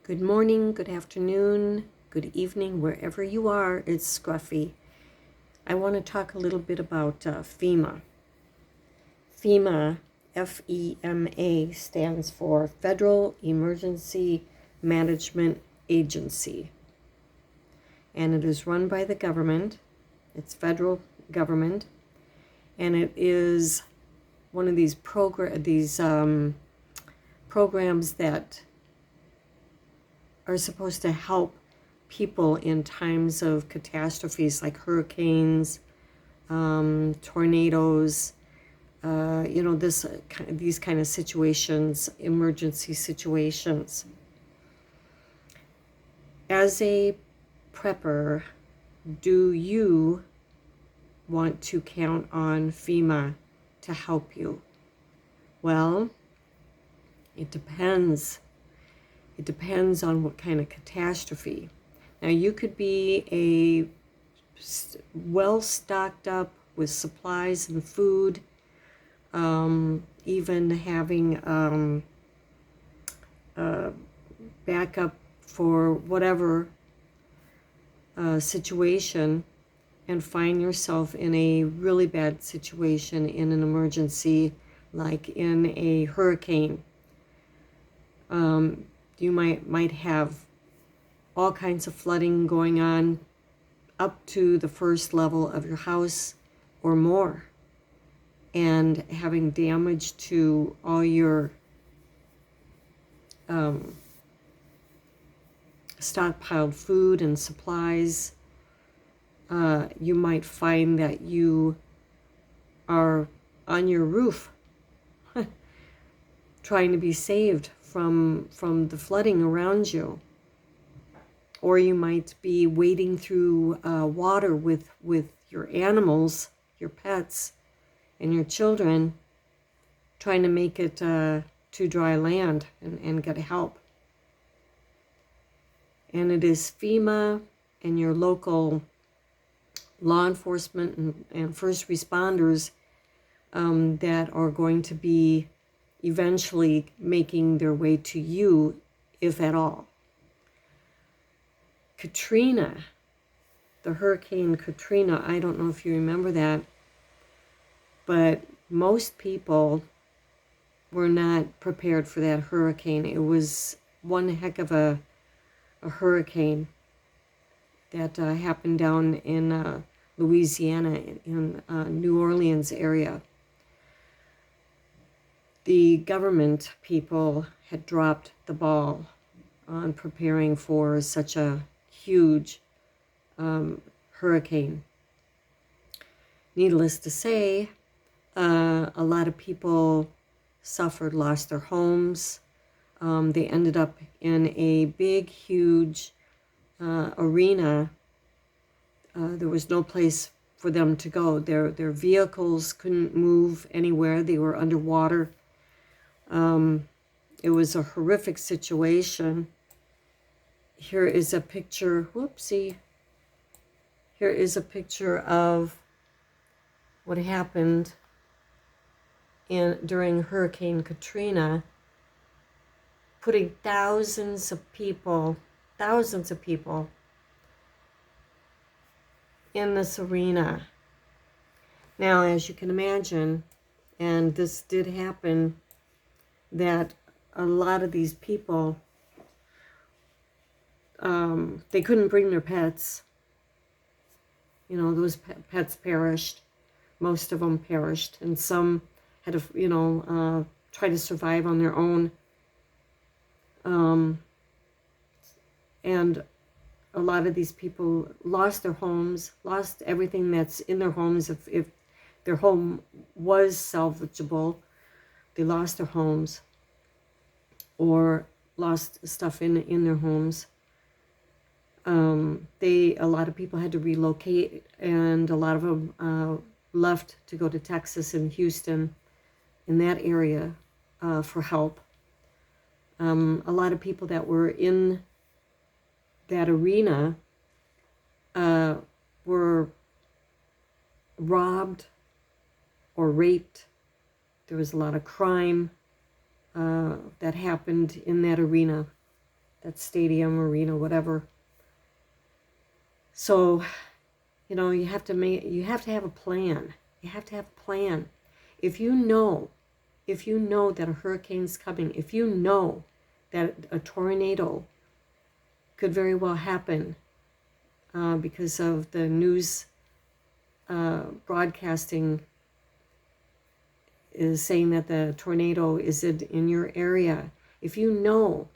Good morning, good afternoon, good evening, wherever you are. It's Scruffy. I want to talk a little bit about FEMA. FEMA, FEMA, stands for Federal Emergency Management Agency. And it is run by the government. It's federal government. And it is one of these programs that are supposed to help people in times of catastrophes like hurricanes, tornadoes, these kind of situations, emergency situations. As a prepper, do you want to count on FEMA to help you? Well, it depends. It depends on what kind of catastrophe. Now, you could be well stocked up with supplies and food, even having backup for whatever situation, and find yourself in a really bad situation in an emergency, like in a hurricane. You might have all kinds of flooding going on up to the first level of your house or more, and having damage to all your stockpiled food and supplies. You might find that you are on your roof trying to be saved from the flooding around you. Or you might be wading through water with your animals, your pets, and your children, trying to make it to dry land and get help. And it is FEMA and your local law enforcement and first responders that are going to be eventually making their way to you, if at all. Katrina, the Hurricane Katrina, I don't know if you remember that, but most people were not prepared for that hurricane. It was one heck of a hurricane that happened down in Louisiana, in New Orleans area. The government people had dropped the ball on preparing for such a huge hurricane. Needless to say, a lot of people suffered, lost their homes. They ended up in a big, huge arena. There was no place for them to go. Their vehicles couldn't move anywhere. They were underwater. It was a horrific situation. Here is a picture, whoopsie. Here is a picture of what happened during Hurricane Katrina, putting thousands of people in this arena. Now, as you can imagine, and this did happen, that a lot of these people, they couldn't bring their pets. Those pets perished. Most of them perished, and some had to, try to survive on their own. And a lot of these people lost their homes, lost everything that's in their homes. If their home was salvageable, they lost their homes or lost stuff in their homes. A lot of people had to relocate, and a lot of them left to go to Texas and Houston, in that area, for help. A lot of people that were in that arena were robbed or raped. There was a lot of crime that happened in that arena. that stadium, arena, whatever. So, you have to have a plan. You have to have a plan. If you know that a hurricane's coming, if you know that a tornado could very well happen because of the news broadcasting is saying that the tornado is in your area, if you know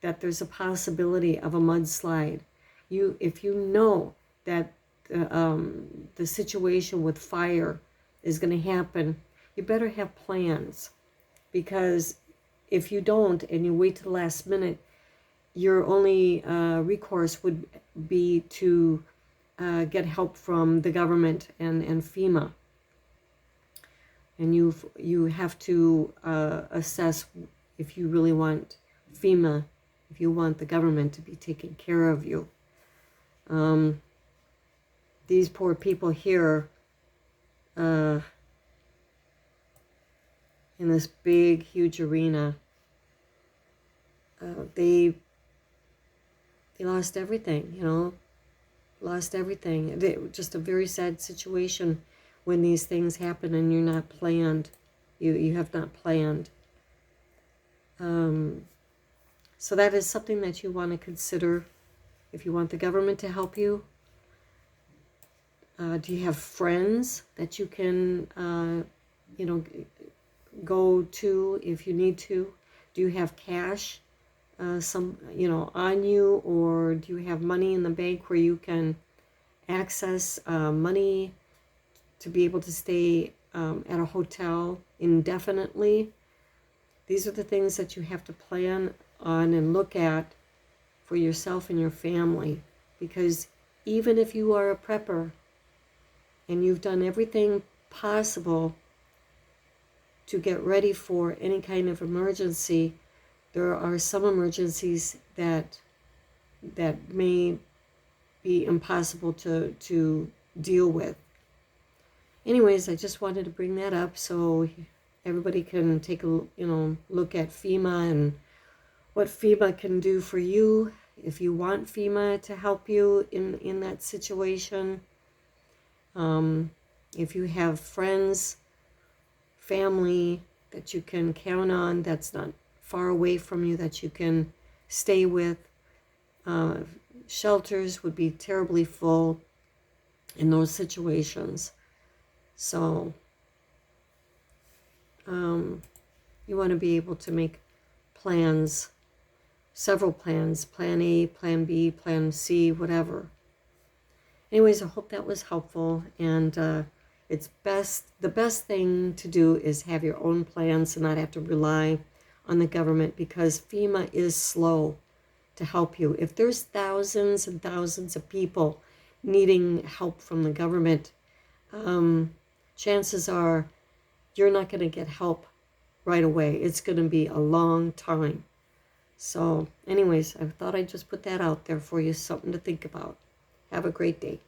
that there's a possibility of a mudslide, if you know that the situation with fire is going to happen, you better have plans, because if you don't and you wait to the last minute, your only recourse would be to get help from the government and FEMA. And you have to assess if you really want FEMA, if you want the government to be taking care of you. These poor people here in this big, huge arena, they lost everything, lost everything. Just a very sad situation when these things happen and you're not planned. You have not planned. So that is something that you want to consider if you want the government to help you. Do you have friends that you can, go to if you need to? Do you have cash, on you, or do you have money in the bank where you can access money to be able to stay at a hotel indefinitely? These are the things that you have to plan on and look at for yourself and your family, because even if you are a prepper and you've done everything possible to get ready for any kind of emergency, there are some emergencies that may be impossible to deal with. Anyways, I just wanted to bring that up so everybody can take a look at FEMA and what FEMA can do for you if you want FEMA to help you in that situation. If you have friends, family that you can count on, that's not far away from you, that you can stay with. Shelters would be terribly full in those situations. So you want to be able to make plans, several plans, plan A, plan B, plan C, whatever. Anyways, I hope that was helpful, and the best thing to do is have your own plans and not have to rely on the government, because FEMA is slow to help you. If there's thousands and thousands of people needing help from the government, chances are you're not going to get help right away. It's going to be a long time. So anyways, I thought I'd just put that out there for you, something to think about. Have a great day.